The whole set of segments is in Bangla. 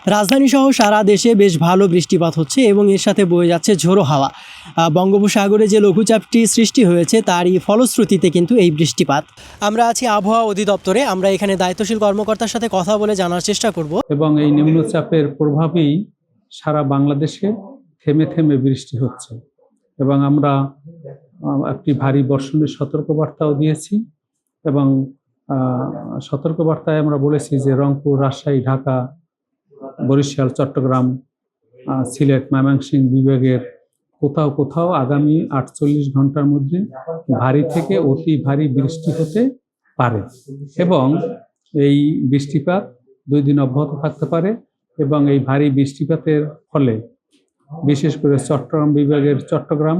রাজধানী সহ সারা দেশে বেশ ভালো বৃষ্টিপাত হচ্ছে এবং এর সাথে বয়ে যাচ্ছে ঝোড়ো হাওয়া। বঙ্গোপসাগরে যে লঘুচাপটি সৃষ্টি হয়েছে তারই ফলশ্রুতিতে কিন্তু এই বৃষ্টিপাত। আমরা আছি আবহাওয়া অধিদপ্তরে, আমরা এখানে দায়িত্বশীল কর্মকর্তার সাথে কথা বলে জানার চেষ্টা করব। এবং এই নিম্নচাপের প্রভাবেই সারা বাংলাদেশে থেমে থেমে বৃষ্টি হচ্ছে এবং আমরা একটি ভারী বর্ষণের সতর্কবার্তাও দিয়েছি এবং সতর্কবার্তায় আমরা বলেছি যে রংপুর, রাজশাহী, ঢাকা, বরিশাল, চট্টগ্রাম, সিলেট, ময়মনসিংহ বিভাগের কোথাও কোথাও আগামী 48 ঘন্টার মধ্যে ভারী থেকে অতি ভারী বৃষ্টি হতে পারে এবং এই বৃষ্টিপাত 2 দিন অব্যাহত থাকতে পারে এবং এই ভারী বৃষ্টিপাতের ফলে বিশেষ করে চট্টগ্রাম বিভাগের চট্টগ্রাম,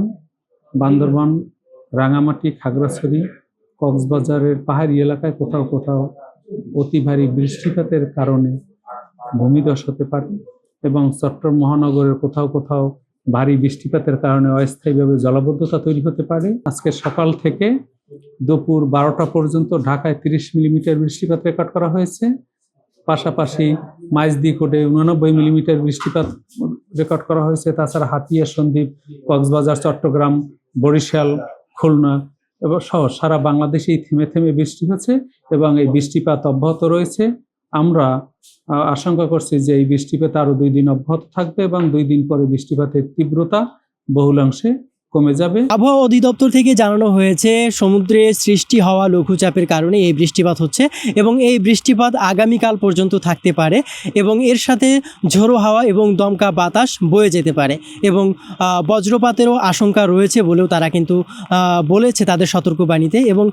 বান্দরবান, রাঙামাটি, খাগড়াছড়ি, কক্সবাজারের পাহাড়ি এলাকায় কোথাও কোথাও অতি ভারী বৃষ্টিপাতের কারণে ভূমিধস হতে পারে এবং চট্টগ্রাম মহানগরের কোথাও কোথাও ভারী বৃষ্টিপাতের কারণে অস্থায়ীভাবে জলাবদ্ধতা তৈরি হতে পারে। আজকে সকাল থেকে দুপুর 12টা পর্যন্ত ঢাকায় 30 মিলিমিটার বৃষ্টিপাত রেকর্ড করা হয়েছে। পাশাপাশি মাইজদিকোটে 89 মিলিমিটার বৃষ্টিপাত রেকর্ড করা হয়েছে। তাছাড়া হাতিয়া, সন্দ্বীপ, কক্সবাজার, চট্টগ্রাম, বরিশাল, খুলনা এবং সহ সারা বাংলাদেশেই থেমে থেমে বৃষ্টি হচ্ছে এবং এই বৃষ্টিপাত অব্যাহত রয়েছে। আমরা আশঙ্কা করছি যে এই বৃষ্টিপাত আরো 2 দিন অব্যাহত থাকবে এবং 2 দিন পরে বৃষ্টিপাতের তীব্রতা বহুলাংশে কমে যাবে। আবহাওয়া অধিদপ্তর থেকে জানানো হয়েছে সমুদ্রে সৃষ্টি হওয়া লঘুচাপের কারণে এই বৃষ্টিপাত হচ্ছে এবং এই বৃষ্টিপাত আগামীকাল পর্যন্ত থাকতে পারে এবং এর সাথে ঝোড়ো হাওয়া এবং দমকা বাতাস বয়ে যেতে পারে এবং বজ্রপাতেরও আশঙ্কা রয়েছে বলেও তারা কিন্তু বলেছে তাদের সতর্কবাণীতে। এবং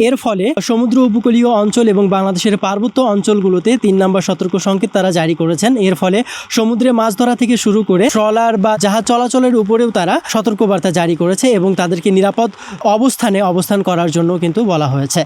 এর ফলে সমুদ্র উপকূলীয় অঞ্চল এবং বাংলাদেশের পার্বত্য অঞ্চলগুলোতে 3 নম্বর সতর্ক সংকেত তারা জারি করেছেন। এর ফলে সমুদ্রে মাছ ধরা থেকে শুরু করে ট্রলার বা জাহাজ চলাচলের উপরেও তারা সতর্কবার্তা জারি করেছে এবং তাদেরকে নিরাপদ অবস্থানে অবস্থান করার জন্য কিন্তু বলা হয়েছে।